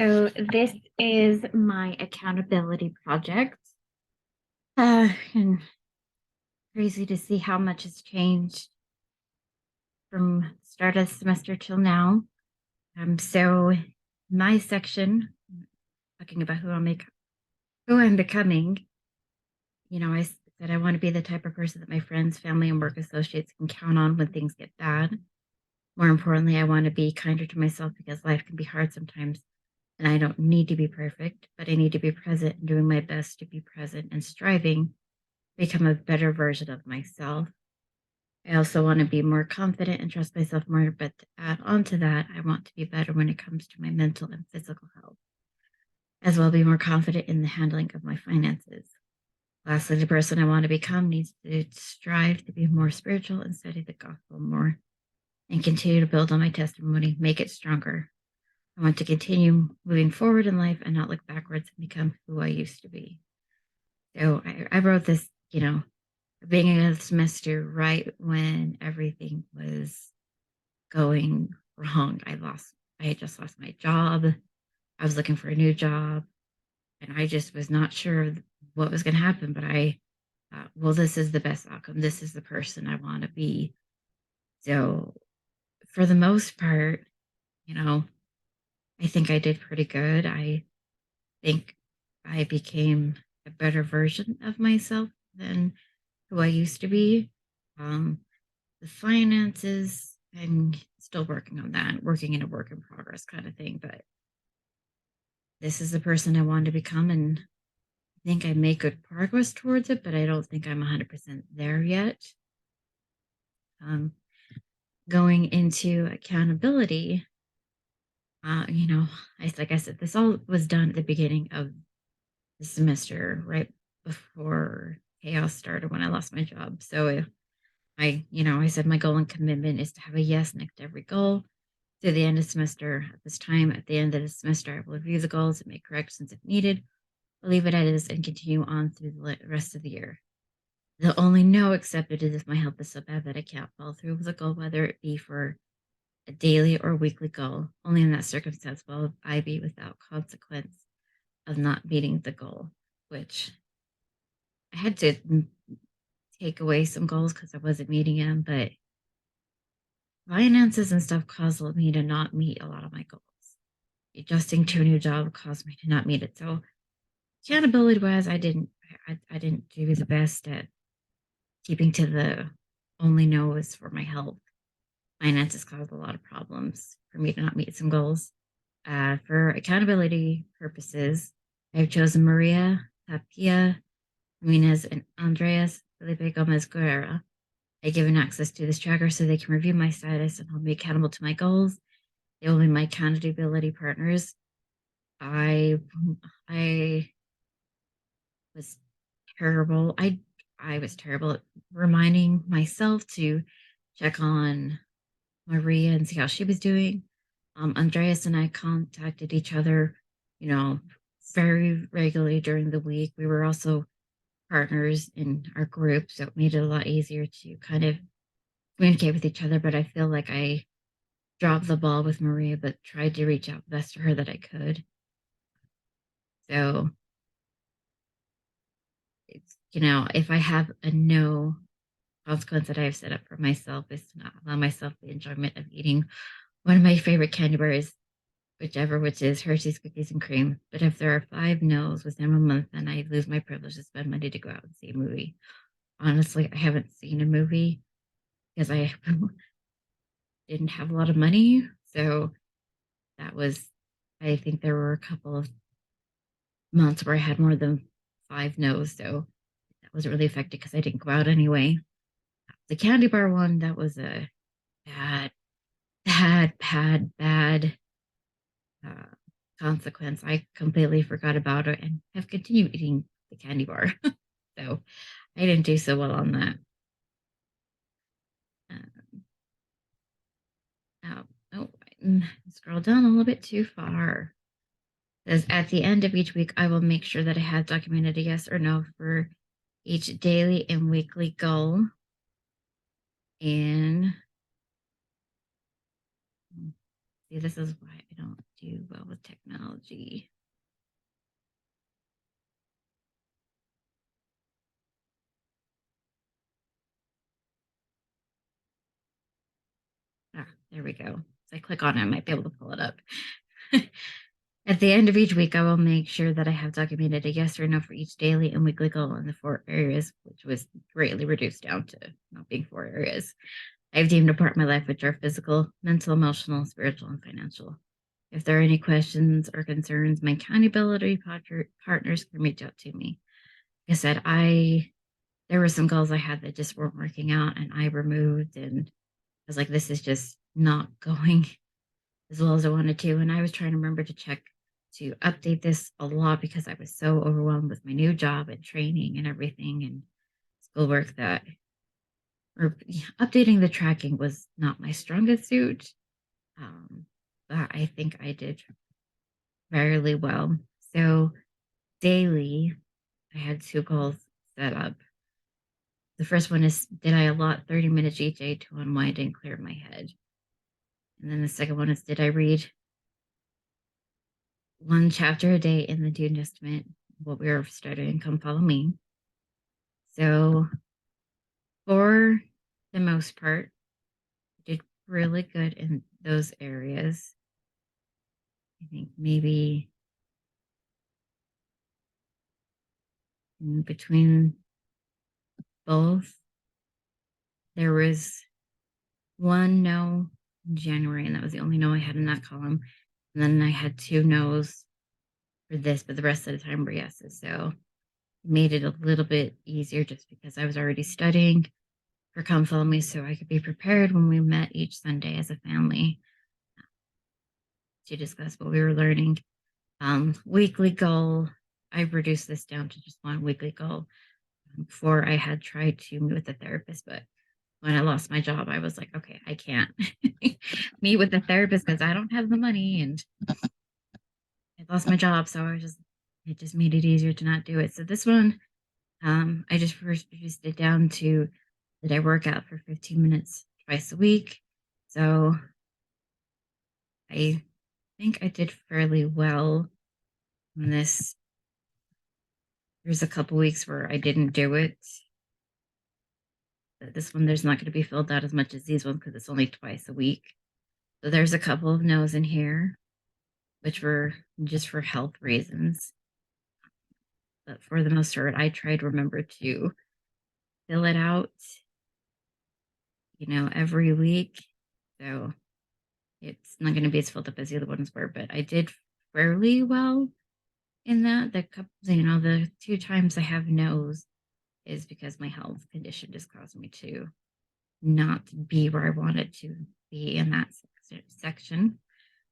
So this is my accountability project. And crazy to see how much has changed from start of the semester till now. So my section, talking about who I'm becoming, I said I want to be the type of person that my friends, family, and work associates can count on when things get bad. More importantly, I want to be kinder to myself because life can be hard sometimes. And I don't need to be perfect, but I need to be present and doing my best to be present and striving become a better version of myself. I also want to be more confident and trust myself more. But to add on to that, I want to be better when it comes to my mental and physical health, as well be more confident in the handling of my finances. Lastly, the person I want to become needs to strive to be more spiritual and study the gospel more and continue to build on my testimony, make it stronger. I want to continue moving forward in life and not look backwards and become who I used to be. So I wrote this, beginning of the semester, right when everything was going wrong. I had just lost my job. I was looking for a new job, and I just was not sure what was going to happen. But I thought, well, this is the best outcome. This is the person I want to be. So, for the most part, you know, I think I did pretty good. I think I became a better version of myself than who I used to be. Um, the finances, I'm still working on that, working in a work in progress kind of thing. But this is the person I want to become. And I think I make good progress towards it, but I don't think I'm 100% there yet. Um, Going into accountability, you know, like I said, this all was done at the beginning of the semester, right before chaos started when I lost my job. So I said my goal and commitment is to have a yes next to every goal through the end of semester. At this time, at the end of the semester, I will review the goals and make corrections if needed. I'll leave it as is and continue on through the rest of the year. The only no accepted is if my health is so bad that I can't follow through with a goal, whether it be for a daily or weekly goal. Only in that circumstance will I be without consequence of not meeting the goal, which I had to take away some goals because I wasn't meeting them, but finances and stuff caused me to not meet a lot of my goals. Adjusting to a new job caused me to not meet it. So accountability wise, I didn't do the best at keeping to the only no is for my health. Finances caused a lot of problems for me to not meet some goals. For accountability purposes, I've chosen Maria Tapia Jimenez and Andreas Felipe Gomez Guerrera. I given access to this tracker so they can review my status and hold me accountable to my goals. They will be my accountability partners. I I was terrible. I was terrible at reminding myself to check on Maria and see how she was doing. Andreas and I contacted each other, you know, very regularly during the week. We were also partners in our group, so it made it a lot easier to kind of communicate with each other. But I feel like I dropped the ball with Maria, but tried to reach out best to her that I could. So if I have a no consequence that I have set up for myself is to not allow myself the enjoyment of eating one of my favorite candy bars, which is Hershey's Cookies and Cream. But if there are 5 no's within a month, then I lose my privilege to spend money to go out and see a movie. Honestly, I haven't seen a movie because I didn't have a lot of money. So that was, I think there were a couple of months where I had more than 5 no's. So that wasn't really effective because I didn't go out anyway. The candy bar one, that was a bad, bad uh, consequence. I completely forgot about it and have continued eating the candy bar. So I didn't do so well on that. Uh, oh, oh, scroll down a little bit too far. It says at the end of each week, I will make sure that I have documented a yes or no for each daily and weekly goal. And See, this is why I don't do well with technology. Ah, there we go. So I click on it, I might be able to pull it up. At the end of each week, I will make sure that I have documented a yes or no for each daily and weekly goal in the 4 areas, which was greatly reduced down to not being 4 areas. I've deemed a part of my life, which are physical, mental, emotional, spiritual, and financial. If there are any questions or concerns, my accountability partners can reach out to me. Like I said, there were some goals I had that just weren't working out, and I removed, and I was like, this is just not going as well as I wanted to. And I was trying to remember to check to update this a lot because I was so overwhelmed with my new job and training and everything and schoolwork that updating the tracking was not my strongest suit. Um, but I think I did fairly well. So daily, I had two goals set up. The first one is, did I allot 30 minutes each day to unwind and clear my head? And then the second one is, did I read one chapter a day in the New Testament, what we were studying, Come Follow Me? So for the most part, I did really good in those areas. I think maybe in between both, there was one no in January, and that was the only no I had in that column. And then I had two no's for this, but the rest of the time were yeses. So it made it a little bit easier just because I was already studying for Come Follow Me so I could be prepared when we met each Sunday as a family to discuss what we were learning. Weekly goal, I reduced this down to just one weekly goal. Before I had tried to meet with a therapist, but when I lost my job, I was like, okay, I can't meet with a therapist because I don't have the money and I lost my job. So it just made it easier to not do it. So this one, I just reduced it down to, did I work out for 15 minutes twice a week? So I think I did fairly well on this. There's a couple weeks where I didn't do it. But this one, there's not going to be filled out as much as these ones because it's only twice a week. So there's a couple of no's in here, which were just for health reasons. But for the most part, I tried to remember to fill it out, every week. So it's not going to be as filled up as the other ones were, but I did fairly well in that. The couple, the two times I have no's is because my health condition just caused me to not be where I wanted to be in that section.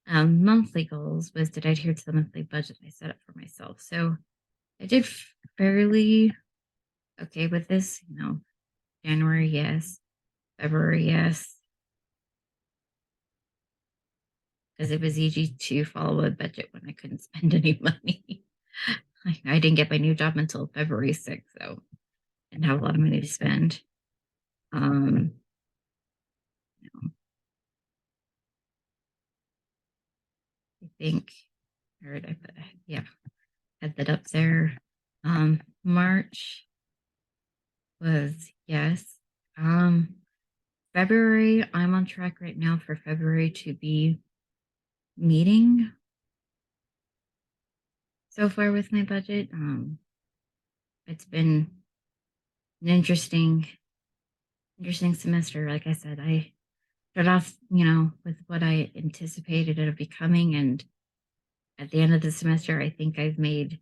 Monthly goals was, did I adhere to the monthly budget I set up for myself? So I did fairly okay with this. January, yes. February, yes. Because it was easy to follow a budget when I couldn't spend any money. I didn't get my new job until February 6th, so I didn't have a lot of money to spend. Um, I think, or did I put, yeah, had that up there. March was yes. February, I'm on track right now for February to be meeting so far with my budget. It's been an interesting semester. Like I said, I started off, with what I anticipated it becoming, and at the end of the semester, I think I've made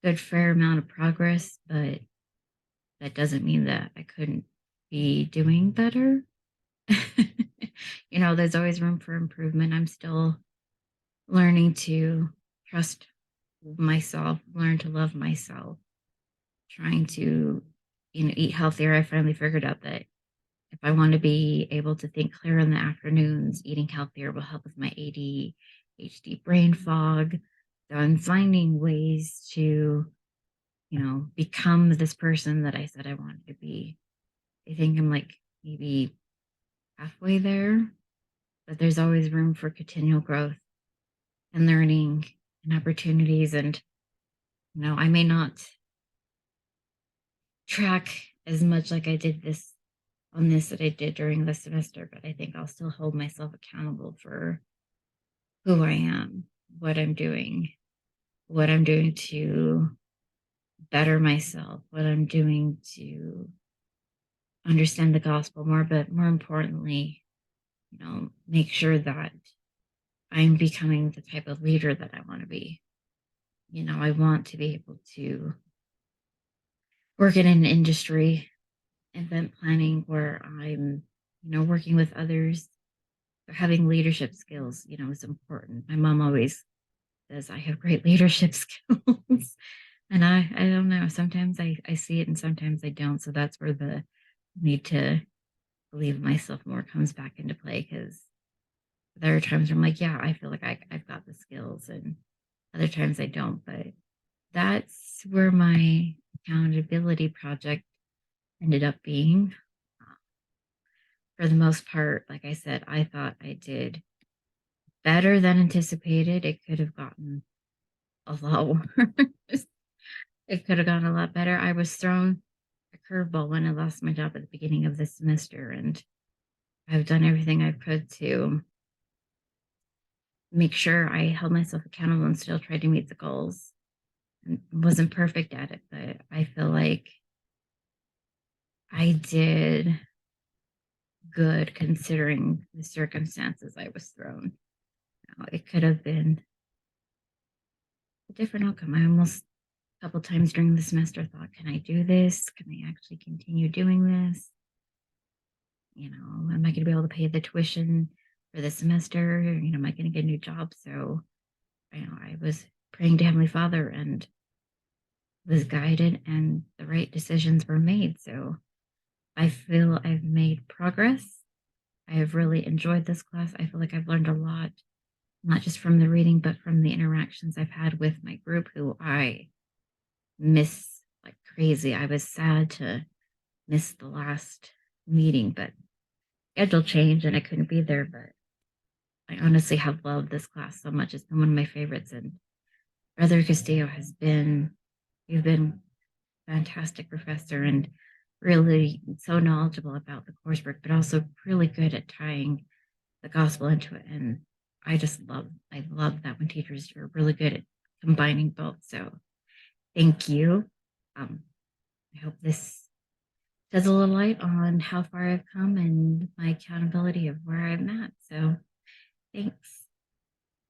a good fair amount of progress, but that doesn't mean that I couldn't be doing better. There's always room for improvement. I'm still learning to trust myself, learn to love myself, trying to, eat healthier. I finally figured out that if I want to be able to think clear in the afternoons, eating healthier will help with my ADHD brain fog. So I'm finding ways to, become this person that I said I wanted to be. I think I'm like maybe halfway there. but there's always room for continual growth and learning and opportunities. And, I may not track as much like I did this on this that I did during the semester, but I think I'll still hold myself accountable for who I am, what I'm doing to better myself, what I'm doing to understand the gospel more, but more importantly, make sure that I'm becoming the type of leader that I want to be. I want to be able to work in an industry, event planning, where I'm, working with others, having leadership skills, is important. My mom always says I have great leadership skills. And I don't know. Sometimes I see it and sometimes I don't. So that's where the need to believe myself more comes back into play, because there are times where I'm like, yeah, I feel like I've got the skills, and other times I don't. But that's where my accountability project ended up being. Uh, For the most part, like I said, I thought I did better than anticipated. It could have gotten a lot worse. It could have gone a lot better. I was thrown a curveball when I lost my job at the beginning of the semester, and I've done everything I could to make sure I held myself accountable and still tried to meet the goals. And wasn't perfect at it, but I feel like I did good considering the circumstances I was thrown. It could have been a different outcome. I almost a couple times during the semester thought, can I do this? Can I actually continue doing this? Am I going to be able to pay the tuition for the semester? Am I going to get a new job? So, I was praying to Heavenly Father and was guided, and the right decisions were made. So I feel I've made progress. I have really enjoyed this class. I feel like I've learned a lot, not just from the reading, but from the interactions I've had with my group, who I miss like crazy. I was sad to miss the last meeting, but schedule changed and I couldn't be there. But I honestly have loved this class so much. It's been one of my favorites. And Brother Castillo you've been a fantastic professor and really so knowledgeable about the coursework, but also really good at tying the gospel into it. And I love that when teachers are really good at combining both. So thank you. Um, I hope this sheds a little light on how far I've come and my accountability of where I'm at. So thanks.